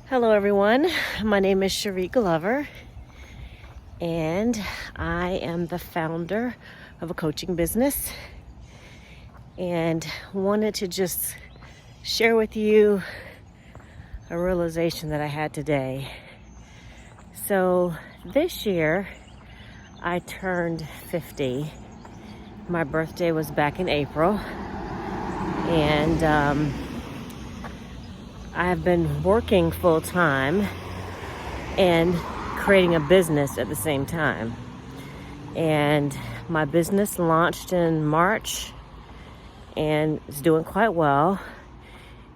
Hello everyone, my name is Cherie Glover and I am the founder of a coaching business and wanted to just share with you a realization that I had today. So this year I turned 50. My birthday was back in April and I have been working full time and creating a business at the same time. And my business launched in March and is doing quite well.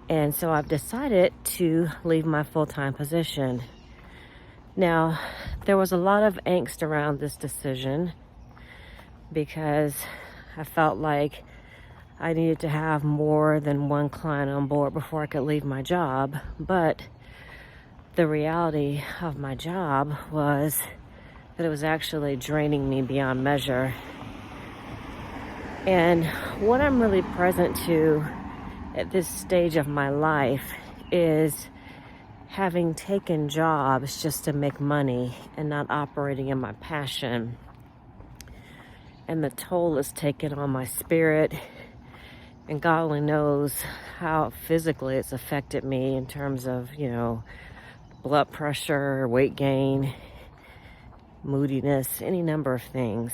And so I've decided to leave my full-time position. Now, there was a lot of angst around this decision because I felt like I needed to have more than one client on board before I could leave my job. But the reality of my job was that it was actually draining me beyond measure. And what I'm really present to at this stage of my life is having taken jobs just to make money and not operating in my passion. And the toll is taken on my spirit. And God only knows how physically it's affected me in terms of, blood pressure, weight gain, moodiness, any number of things.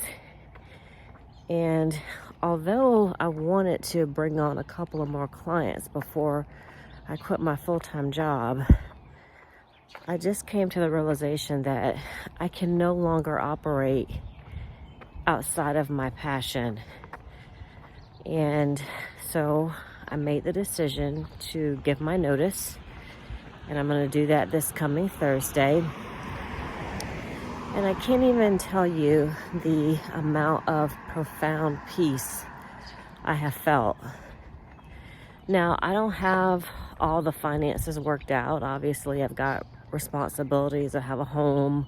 And although I wanted to bring on a couple of more clients before I quit my full-time job, I just came to the realization that I can no longer operate outside of my passion. And so I made the decision to give my notice, and I'm going to do that this coming Thursday. And I can't even tell you the amount of profound peace I have felt. Now, I don't have all the finances worked out. Obviously, I've got responsibilities. I have a home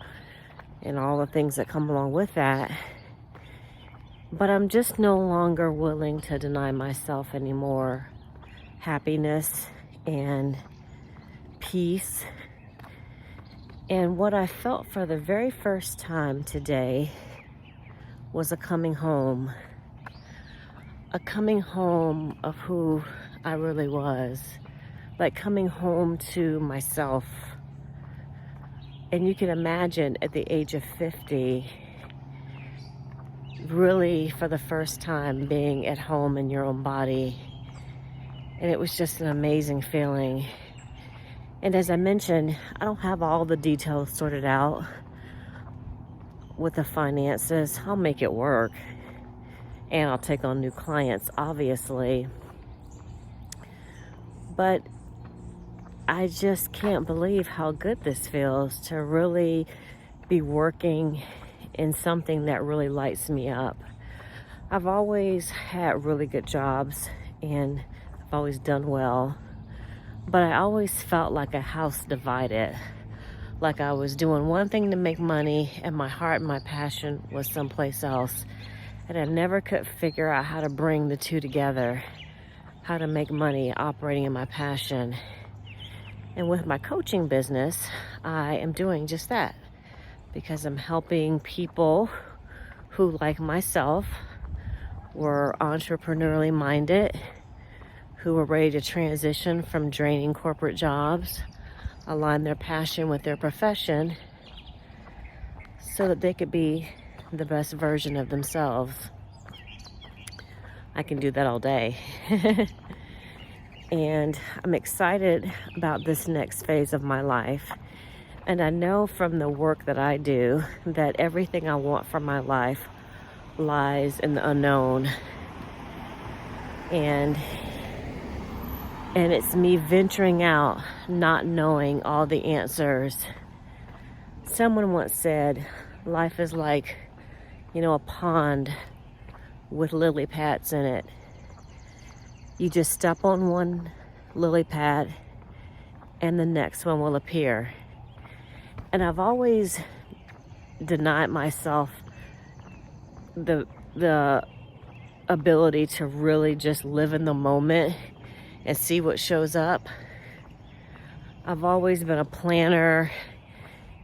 and all the things that come along with that. But I'm just no longer willing to deny myself any more happiness and peace. And what I felt for the very first time today was a coming home of who I really was, like coming home to myself. And you can imagine at the age of 50, really for the first time being at home in your own body. And it was just an amazing feeling. And as I mentioned, I don't have all the details sorted out with the finances. I'll make it work. And I'll take on new clients, obviously. But I just can't believe how good this feels to really be working in something that really lights me up. I've always had really good jobs and I've always done well, but I always felt like a house divided, like I was doing one thing to make money and my heart and my passion was someplace else, and I never could figure out how to bring the two together, how to make money operating in my passion. And with my coaching business, I am doing just that, because I'm helping people who, like myself, were entrepreneurially minded, who were ready to transition from draining corporate jobs, align their passion with their profession, so that they could be the best version of themselves. I can do that all day. And I'm excited about this next phase of my life. And I know from the work that I do that everything I want for my life lies in the unknown. And it's me venturing out, not knowing all the answers. Someone once said, life is like, a pond with lily pads in it. You just step on one lily pad and the next one will appear. And I've always denied myself the ability to really just live in the moment and see what shows up. I've always been a planner,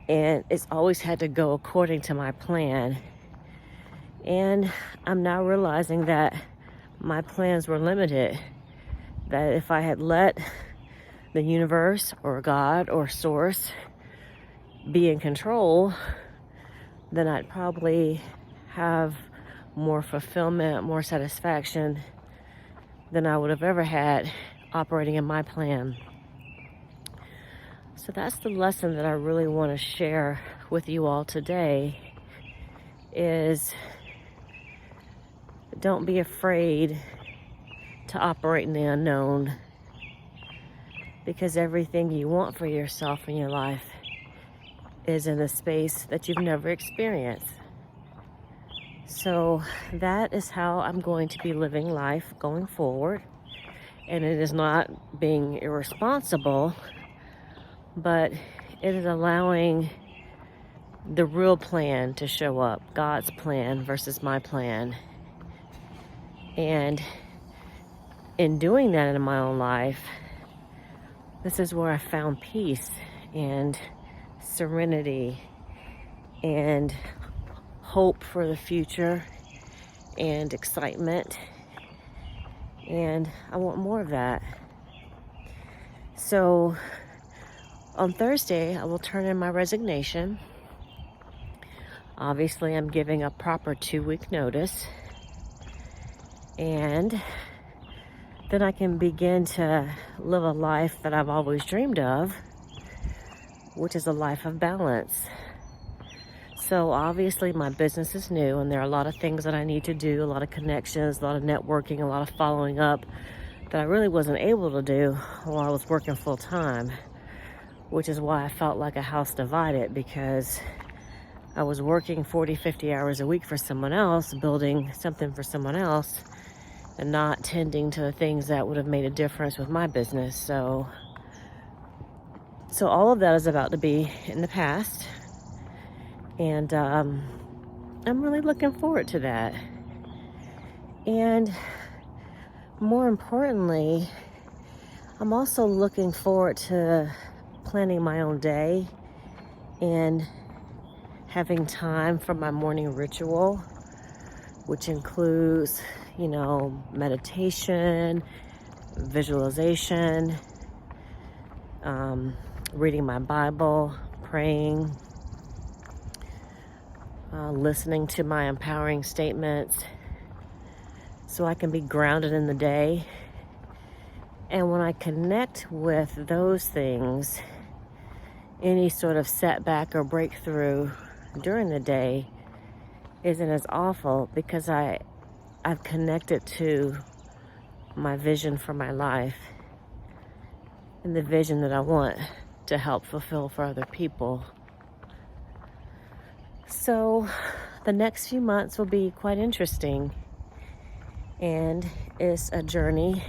and it's always had to go according to my plan. And I'm now realizing that my plans were limited, that if I had let the universe or God or source be in control, then I'd probably have more fulfillment, more satisfaction than I would have ever had operating in my plan. So that's the lesson that I really want to share with you all today is don't be afraid to operate in the unknown, because everything you want for yourself in your life is in a space that you've never experienced. So that is how I'm going to be living life going forward. And it is not being irresponsible, but it is allowing the real plan to show up, God's plan versus my plan. And in doing that in my own life, this is where I found peace and serenity and hope for the future and excitement. And I want more of that. So on Thursday, I will turn in my resignation. Obviously, I'm giving a proper 2-week notice. And then I can begin to live a life that I've always dreamed of, which is a life of balance. So obviously my business is new, and there are a lot of things that I need to do, a lot of connections, a lot of networking, a lot of following up that I really wasn't able to do while I was working full time, which is why I felt like a house divided, because I was working 40, 50 hours a week for someone else, building something for someone else, and not tending to the things that would have made a difference with my business. So all of that is about to be in the past. And I'm really looking forward to that. And more importantly, I'm also looking forward to planning my own day and having time for my morning ritual, which includes, meditation, visualization, reading my Bible, praying, listening to my empowering statements so I can be grounded in the day. And when I connect with those things, any sort of setback or breakthrough during the day isn't as awful, because I've connected to my vision for my life and the vision that I want to help fulfill for other people. So the next few months will be quite interesting, and it's a journey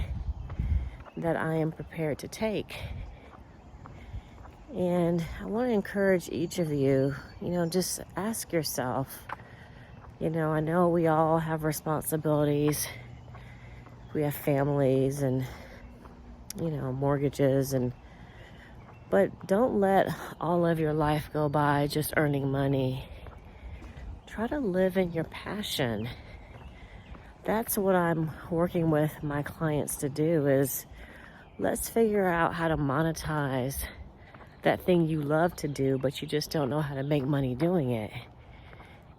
that I am prepared to take. And I want to encourage each of you, just ask yourself, I know we all have responsibilities. We have families and, mortgages, but don't let all of your life go by just earning money. Try to live in your passion. That's what I'm working with my clients to do, is let's figure out how to monetize that thing you love to do, but you just don't know how to make money doing it.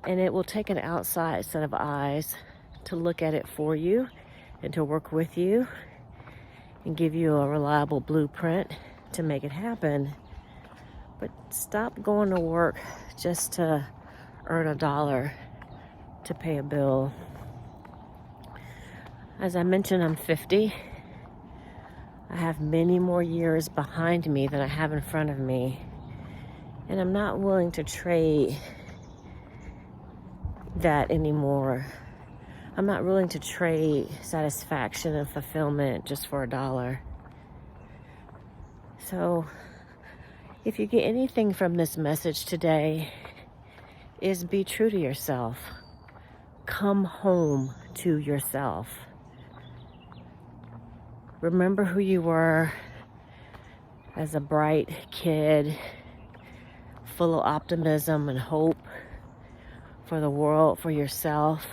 And it will take an outside set of eyes to look at it for you and to work with you and give you a reliable blueprint to make it happen. But stop going to work just to earn $1 to pay a bill. As I mentioned, I'm 50. I have many more years behind me than I have in front of me. And I'm not willing to trade that anymore. I'm not willing to trade satisfaction and fulfillment just for $1. So if you get anything from this message today, is be true to yourself. Come home to yourself. Remember who you were as a bright kid, full of optimism and hope for the world, for yourself.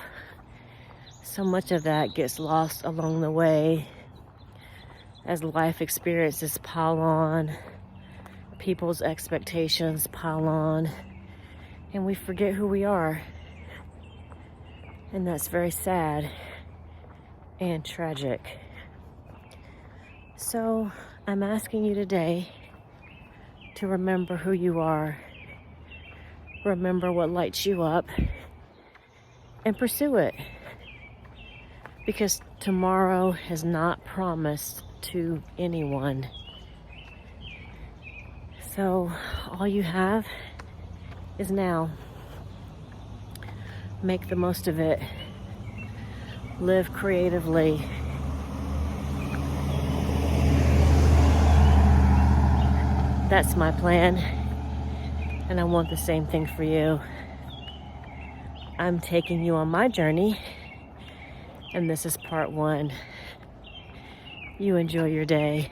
So much of that gets lost along the way as life experiences pile on, people's expectations pile on, and we forget who we are. And that's very sad and tragic. So I'm asking you today to remember who you are, remember what lights you up, and pursue it. Because tomorrow is not promised to anyone. So all you have is now. Make the most of it. Live creatively. That's my plan, and I want the same thing for you. I'm taking you on my journey, and this is part 1. You enjoy your day.